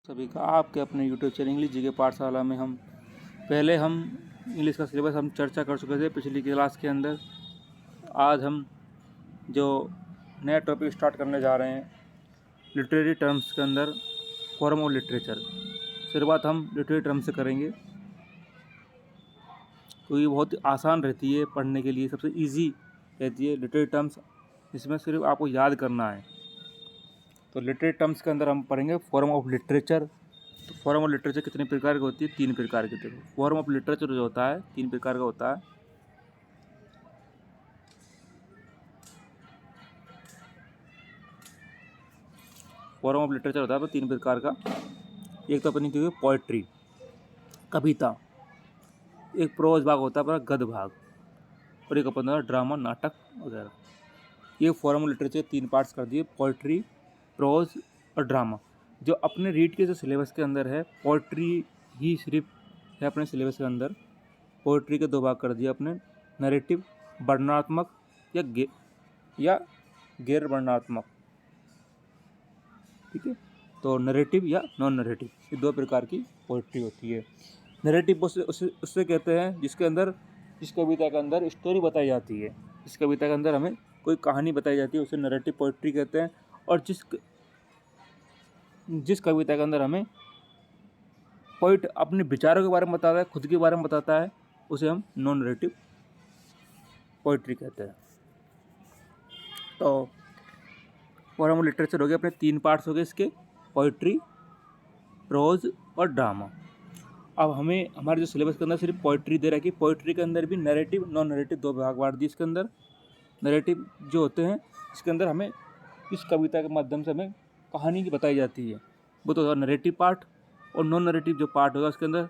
सभी का आपके अपने यूट्यूब चैनल इंग्लिश जी के पाठशाला में हम इंग्लिश का सिलेबस हम चर्चा कर चुके थे पिछली क्लास के अंदर। आज हम जो नया टॉपिक स्टार्ट करने जा रहे हैं लिटरेरी टर्म्स के अंदर फॉर्म ऑफ लिटरेचर। शुरुआत हम लिटरेरी टर्म से करेंगे, तो ये बहुत आसान रहती है पढ़ने के लिए, सबसे ईजी रहती है लिटरेरी टर्म्स। इसमें सिर्फ आपको याद करना है। तो लिटरेरी टर्म्स के अंदर हम पढ़ेंगे फॉर्म ऑफ लिटरेचर। तो फॉर्म ऑफ लिटरेचर कितने प्रकार की होती है? 3 प्रकार की। देखो, फॉर्म ऑफ लिटरेचर जो होता है 3 प्रकार का होता है। फॉर्म ऑफ लिटरेचर होता है 3 प्रकार का। एक तो अपनी क्योंकि पोइट्री, कविता, एक प्रोज भाग होता है अपना गद्य भाग, और एक अपना ड्रामा, नाटक वगैरह। ये फॉर्म ऑफ लिटरेचर 3 पार्ट्स कर दिए, पोइट्री, प्रोज और ड्रामा। जो अपने रीड के जो सिलेबस के अंदर है, पोइट्री ही सिर्फ है अपने सिलेबस के अंदर। पोइट्री के 2 भाग कर दिए अपने, नरेटिव, वर्णनात्मक या गैर वर्णनात्मक। ठीक है, तो नरेटिव या नॉन नरेटिव, ये 2 प्रकार की पोइट्री होती है। नरेटिव उससे कहते हैं जिस कविता के अंदर स्टोरी बताई जाती है, जिस कविता के अंदर हमें कोई कहानी बताई जाती है उसे नरेटिव पोइट्री कहते हैं। और जिस कविता के अंदर हमें पोइट अपने विचारों के बारे में बताता है, खुद के बारे में बताता है, उसे हम नॉन नरेटिव पोइट्री कहते हैं। तो फॉर्म ऑफ लिटरेचर हो गया, अपने 3 पार्ट्स हो गए इसके, पोइट्री, प्रोज और ड्रामा। अब हमें हमारे जो सिलेबस के अंदर सिर्फ पोइट्री दे रखी, पोइट्री के अंदर भी नरेटिव नॉन नरेटिव 2 भाग बांट दिए इसके अंदर। नरेटिव जो होते हैं इसके अंदर हमें इस कविता के माध्यम से हमें कहानी की बताई जाती है, वो तो होगा नरेटिव पार्ट। और नॉन नरेटिव जो पार्ट होगा उसके अंदर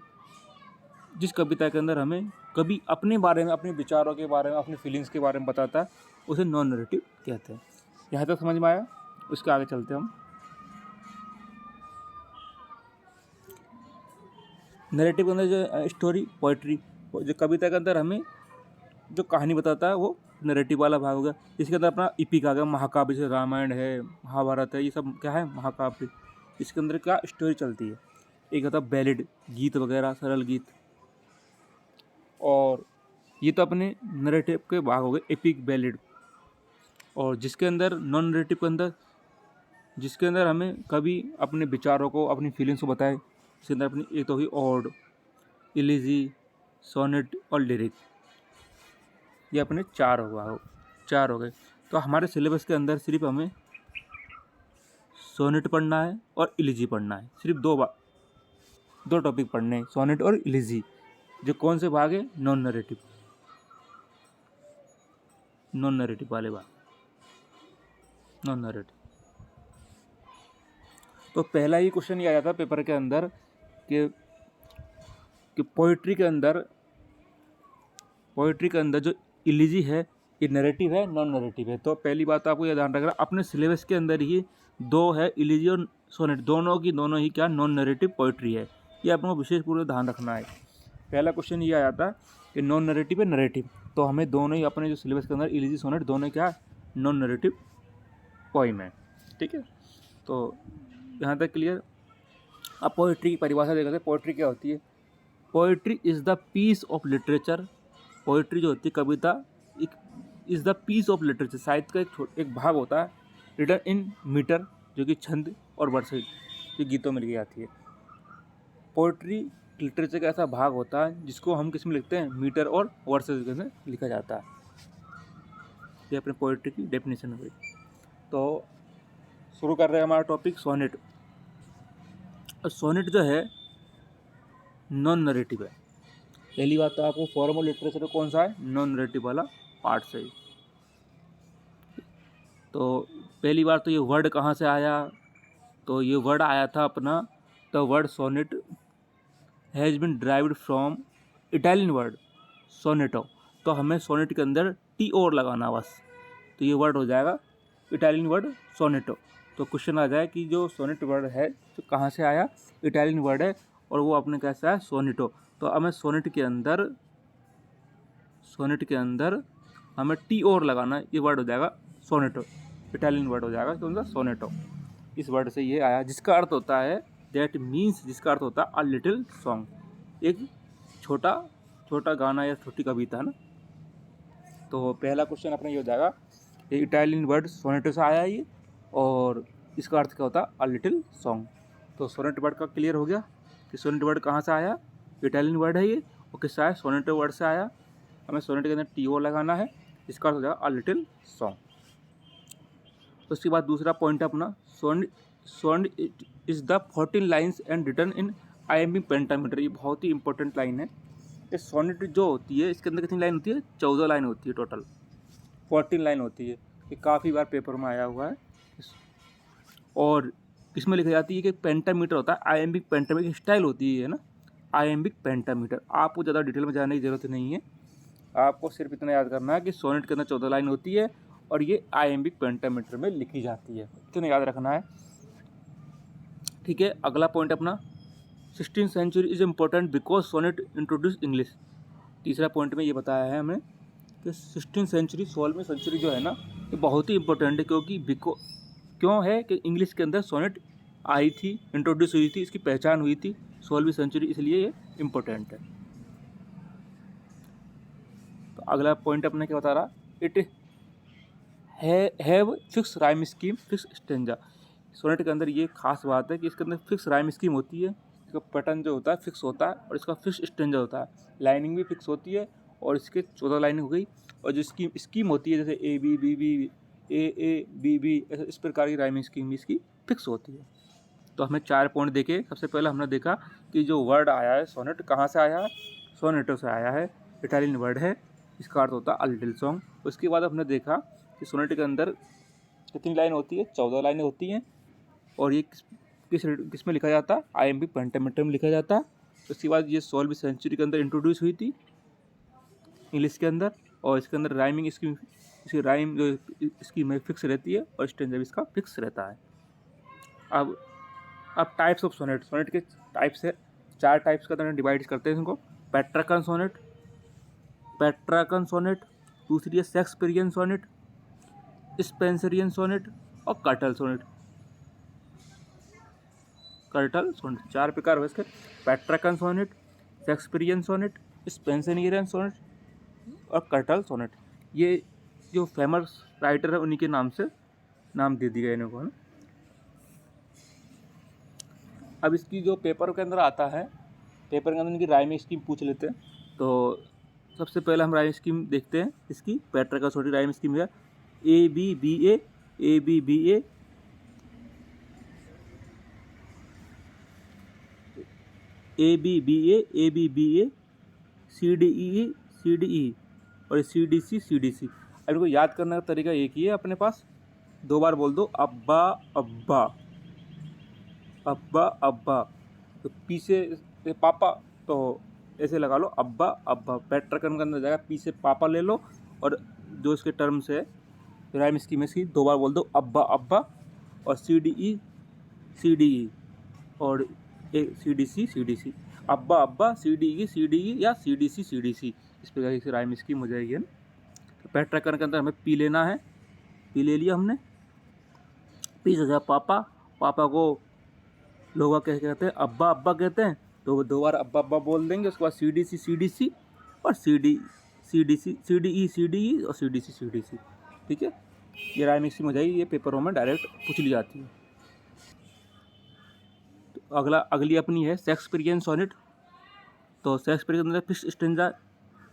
जिस कविता के अंदर हमें कभी अपने बारे में, अपने विचारों के बारे में, अपनी फीलिंग्स के बारे में बताता है, उसे नॉन नरेटिव कहते हैं। यहाँ तक समझ में आया? उसके आगे चलते हम। नरेटिव के अंदर जो स्टोरी, पोइट्री, जो कविता के अंदर हमें जो कहानी बताता है वो नरेटिव वाला भाग होगा। इसके अंदर अपना इपिक आ गया, महाकाव्य, जैसे रामायण है, महाभारत है, ये सब क्या है? महाकाव्य। इसके अंदर क्या स्टोरी चलती है। एक होता है बैलेड, गीत वगैरह, सरल गीत। और ये तो अपने नरेटिव के भाग हो गए, एपिक, बैलेड। और जिसके अंदर नॉन नरेटिव के अंदर, जिसके अंदर हमें कभी अपने विचारों को, अपनी फीलिंग्स को बताए, इसके अंदर अपनी एक तो हुई ओड, इलीजी, सोनेट और लिरिक। ये अपने 4 हो गए। तो हमारे सिलेबस के अंदर सिर्फ हमें सोनेट पढ़ना है और इलीजी पढ़ना है। सिर्फ 2 टॉपिक पढ़ने हैं, सोनेट और इलीजी। जो कौन से भाग है? नॉन नरेटिव वाले भाग, नॉन नरेटिव। तो पहला ही क्वेश्चन ये आ जाता है पेपर के अंदर कि पोइट्री के अंदर जो इलीजी है, ये नरेटिव है, नॉन नरेटिव है। तो पहली बात आपको यह ध्यान रखना, अपने सिलेबस के अंदर ही 2 है, इलीजी और सोनेट, दोनों ही क्या? नॉन नरेटिव पोइट्री है। ये आपको विशेष पूर्वक ध्यान रखना है। पहला क्वेश्चन ये आ जाता है कि नॉन नरेटिव है, नरेटिव। तो हमें दोनों ही अपने जो सिलेबस के अंदर इलीजी, सोनेट, दोनों क्या? नॉन नरेटिव पोइम है। ठीक है, तो यहाँ तक क्लियर। अब पोइट्री की परिभाषा देखते हैं। पोइट्री क्या होती है? Poetry is the piece of literature. Poetry जो होती है, कविता, एक is the piece of literature, साहित्य का एक भाग होता है, रिटन इन मीटर, जो कि छंद और वर्से जो गीतों में लिखी जाती है। पोइट्री लिटरेचर का ऐसा भाग होता है जिसको हम किस में लिखते हैं? मीटर और वर्सेस में लिखा जाता है। ये अपने पोइट्री की डेफिनेशन हुई। तो शुरू कर रहे हैं हमारा टॉपिक सोनेट। और सोनेट जो है नॉन नरेटिव है। पहली बात तो आपको फॉर्म ऑफ लिटरेचर कौन सा है? नॉन नरेटिव वाला पार्ट से। तो पहली बार तो ये वर्ड कहाँ से आया? तो ये वर्ड आया था अपना, the word sonnet has been derived from Italian word sonetto. तो हमें सोनेट के अंदर टी और लगाना बस, तो ये वर्ड हो जाएगा इटालियन वर्ड सोनेटो। तो क्वेश्चन आ जाए कि जो सोनेट वर्ड है तो कहाँ से आया? इटालियन वर्ड है, और वो अपने कैसा है? सोनेटो। तो हमें सोनेट के अंदर हमें टी और लगाना है, ये वर्ड हो जाएगा सोनेटो, इटालियन वर्ड हो जाएगा कौन सा? सोनेटो। इस वर्ड से ये आया, जिसका अर्थ होता है दैट मीन्स, जिसका अर्थ होता है अ लिटिल सॉन्ग, एक छोटा छोटा गाना या छोटी कविता है ना। तो पहला क्वेश्चन अपना ये हो जाएगा, ये इटालियन वर्ड सोनेटो से आया है ये, और इसका अर्थ क्या होता है अ लिटिल सॉन्ग। तो सोनेट वर्ड का क्लियर हो गया कि सोनेट वर्ड कहाँ से आया, इटालियन वर्ड है ये, और किससे आया, सोनेटो वर्ड से आया। हमें सोनेट के अंदर टी-ओ लगाना है, इसका अर्थ हो जाएगा अ लिटिल सॉन्ग। तो उसके बाद दूसरा पॉइंट है अपना, sonnet is the 14 lines and written in iambic pentameter. ये बहुत ही इंपॉर्टेंट लाइन है। ये सोनेट जो होती है इसके अंदर कितनी लाइन होती है, 14 लाइन होती है, टोटल 14 लाइन होती है। ये काफ़ी बार पेपर में आया हुआ है। और इसमें लिखी जाती है कि पेंटामीटर होता है, आइएम्बिक पेंटामीटर स्टाइल होती है ना, आइएम्बिक पेंटामीटर। आपको ज़्यादा डिटेल में जाने की ज़रूरत नहीं है, आपको सिर्फ इतना याद करना है कि सोनेट के अंदर 14 लाइन होती है और ये आइएम्बिक पेंटामीटर में लिखी जाती है, इतना याद रखना है। ठीक है, अगला पॉइंट अपना, 16th century is important because sonnet introduce English. तीसरा पॉइंट में ये बताया है हमें कि 16th सेंचुरी, 16वीं सेंचुरी जो है ना, ये बहुत ही इंपॉर्टेंट है, क्योंकि क्यों है कि इंग्लिश के अंदर सोनेट आई थी, इंट्रोड्यूस हुई थी, इसकी पहचान हुई थी 16वीं सेंचुरी, इसलिए ये इम्पोर्टेंट है। तो अगला पॉइंट अपने क्या बता रहा, it have fix rhyme scheme, fix stanza. Sonnet के अंदर ये खास बात है कि इसके अंदर फिक्स राइम स्कीम होती है, इसका पैटर्न जो होता है फिक्स होता है, और इसका फिक्स स्टेंजा होता है, लाइनिंग भी फिक्स होती है, और इसके 14 लाइनिंग हो गई। और जो स्कीम होती है, जैसे A B B B A B B, इस प्रकार की राइमिंग स्कीम भी इसकी फिक्स होती है। तो हमें 4 पॉइंट देखे। सबसे पहले हमने देखा कि जो वर्ड आया है सोनेट कहाँ से आया है, सोनेटो से आया है, इटालियन वर्ड है, इसका अर्थ होता है अ लिटिल सॉन्ग। उसके बाद हमने देखा कि सोनेट के अंदर कितनी लाइन होती है, 14 लाइनें होती हैं, और ये किस में लिखा जाता है, आइएम्पी पेंटामीटर में लिखा जाता है। उसके बाद ये 16वीं सेंचुरी के अंदर इंट्रोड्यूस हुई थी इंग्लिश के अंदर, और इसके अंदर राइमिंग स्कीम, इसकी राइम जो स्कीम है फिक्स रहती है, और स्टेंजा भी इसका फिक्स रहता है। अब टाइप्स ऑफ सोनेट, सोनेट के टाइप्स है, 4 टाइप्स का तरह डिवाइड करते हैं इनको। पेट्राकन सोनेट, पेट्राकन सोनेट, दूसरी है शेक्सपियरियन सोनेट, स्पेंसरियन सोनेट, और कर्टल सोनेट। कर्टल सोनेट 4 प्रकार हुए इसके, Petrarchan sonnet, Shakespearean sonnet, Spenserian sonnet और कर्टल सोनेट। ये जो फेमस राइटर है उन्हीं के नाम से नाम दे दिया इनको, है ना। अब इसकी जो पेपर के अंदर आता है, पेपर के अंदर इनकी राइमिंग स्कीम पूछ लेते हैं। तो सबसे पहले हम राइमिंग स्कीम देखते हैं इसकी। पेट्राकन सोनेट राइमिंग स्कीम है A B B A, A B B A, A B B A, A B B A, C D E, C D E, और C D C, C D सी। अब इनको याद करने का तरीका एक ही है अपने पास, 2 बार बोल दो, अब्बा अब्बा, अब्बा अब्बा। तो पी से पापा, तो ऐसे लगा लो अब्बा अब्बा। पेट्राकन के अंदर जाएगा, पी से पापा ले लो, और जो इसके टर्म्स है राइम स्कीम है इसकी, 2 बार बोल दो, अब्बा अब्बा, और C D E, C D E, और C D C, C D सी। अब्बा अब्बा, सी डी ई, सी डी ई, या सी डी सी, सी डी सी, इस प्रकार की राइम स्कीम हो जाएगी, है ना। तो पेट्राकन के अंदर हमें पी लेना है, पी ले लिया हमने, पी से पापा, पापा को लोग क्या कहते हैं, अब्बा अब्बा कहते हैं, तो वो 2 बार अब्बा अब्बा बोल देंगे। उसके बाद सी D C, C D C, और C D C, C D E, C D E, और C D C, C D सी। ठीक है, ये राइम स्कीम हो जाएगी, ये पेपरों में डायरेक्ट पूछ ली जाती है। तो अगली अपनी है शेक्सपियरियन सोनेट। तो शेक्सपियर के अंदर फिक्स स्टेंजा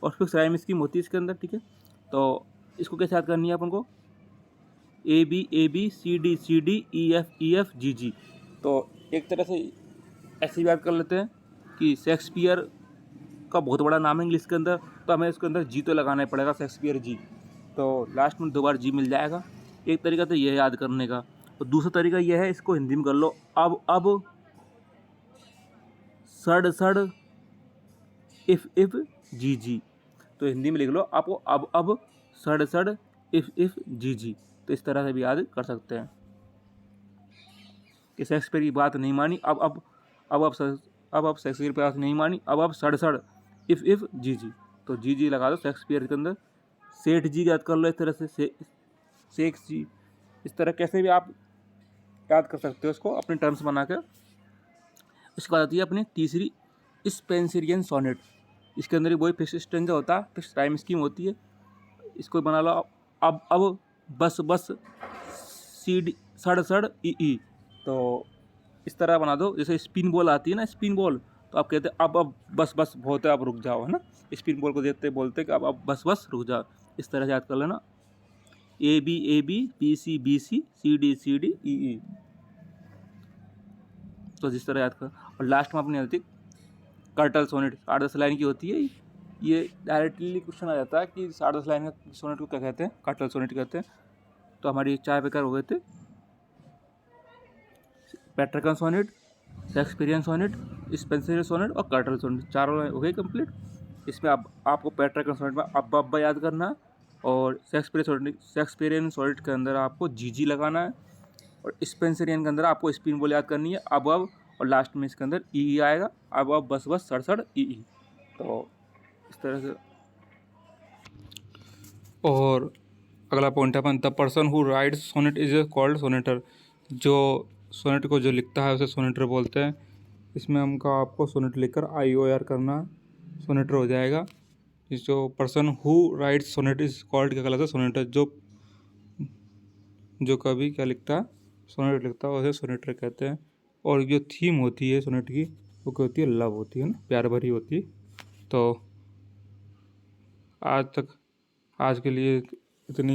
और फिक्स राइम स्कीम होती है इसके अंदर। ठीक है, तो इसको कैसे याद करनी है अपन को, A B C D E F G G. तो एक तरह से ऐसे ही याद कर लेते हैं कि शेक्सपियर का बहुत बड़ा नाम है इंग्लिश के अंदर, तो हमें इसके अंदर जी तो लगाना ही पड़ेगा, शेक्सपियर जी। तो लास्ट में 2 बार जी मिल जाएगा। एक तरीका तो यह याद करने का, और दूसरा तरीका यह है, इसको हिंदी में कर लो, अब सड़ इफ जी जी। तो हिंदी में लिख लो आपको, अब सड़ इफ जी जी। तो इस तरह से भी याद कर सकते हैं कि शेक्सपियर की बात नहीं मानी, अब शेक्सपियर की बात नहीं मानी, अब सड़ इफ जी जी। तो जी जी लगा दो शेक्सपियर के अंदर। सेठ जी याद कर लो इस तरह से, शेख जी, इस तरह कैसे भी आप याद कर सकते हो इसको अपने टर्म्स बना कर। इसके बाद आती है अपनी तीसरी स्पेंसरियन सोनेट। इसके अंदर ही वही फिक्स स्ट्रेंजा होता है, फिक्स टाइम स्कीम होती है। इसको बना लो अब बस बस CD सड़ ई। तो इस तरह बना दो, जैसे स्पिन बॉल आती है ना, स्पिन बॉल, तो आप कहते हैं अब बस बस बहुत है, अब रुक जाओ, है ना। स्पिन बॉल को देखते बोलते कि अब बस बस रुक जाओ। इस तरह से याद कर लेना, AB BC BC CD CD ई। तो जिस तरह याद कर, और लास्ट में अपनी आती कर्टल सोनेट, 8-10 लाइन की होती है। ये डायरेक्टली क्वेश्चन आ जाता है कि 8-10 लाइन का सोनेट को क्या कहते हैं, कर्टल सोनेट कहते हैं। तो हमारी 4 प्रकार हो गए थे, Petrarchan sonnet, Shakespearean sonnet, Spenserian sonnet और कर्टल सोनेट, चारों हो गए कंप्लीट। इसमें अब आपको पेट्रिकन सोनेट में अब याद करना है, और शेक्सपियरियन सोनेट के अंदर आपको जी लगाना है, और स्पेंसरियन के अंदर आपको स्पिन बॉल याद करनी है अब, और लास्ट में इसके अंदर ई आएगा, अब बस बस सड़ ई। तो इस तरह से। और अगला पॉइंट है अपन, the person who writes sonnet is called sonneteer. जो सोनेट को जो लिखता है उसे सोनेटर बोलते हैं। इसमें हमको आपको सोनेट लिखकर IOR करना, सोनेटर हो जाएगा। इस जो person who writes sonnet is called क्या कहलाता है, सोनेटर। जो कभी क्या लिखता है, सोनेट लिखता है, उसे सोनेटर कहते हैं। और जो थीम होती है सोनेट की, वो क्या होती है, लव होती है ना, प्यार भरी होती है। तो आज के लिए इतना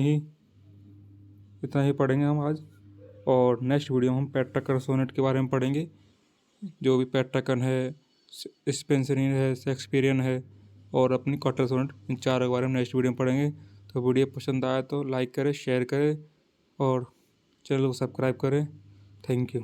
ही पढ़ेंगे हम आज, और नेक्स्ट वीडियो में हम पेट्रिकन सोनेट के बारे में पढ़ेंगे। जो भी पेट्रिकन है, स्पेंसरियन है, शेक्सपियरियन है, और अपनी कर्टल सोनेट, इन चारों के बारे में नेक्स्ट वीडियो में पढ़ेंगे। तो वीडियो पसंद आया तो लाइक करें, शेयर करें और चैनल को सब्सक्राइब करें। Thank you.